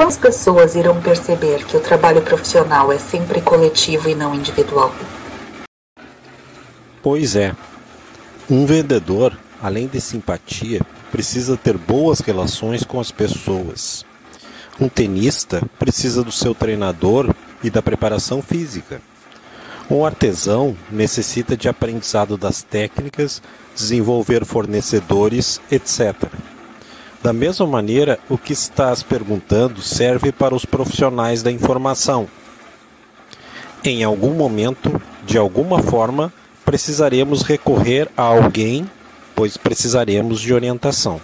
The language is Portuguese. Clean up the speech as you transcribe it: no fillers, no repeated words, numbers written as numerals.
as pessoas irão perceber que o trabalho profissional é sempre coletivo e não individual? Pois é. Um vendedor, além de simpatia, precisa ter boas relações com as pessoas. Um tenista precisa do seu treinador e da preparação física. Um artesão necessita de aprendizado das técnicas, desenvolver fornecedores, etc. Da mesma maneira, o que estás perguntando serve para os profissionais da informação. Em algum momento, de alguma forma, precisaremos recorrer a alguém, pois precisaremos de orientação.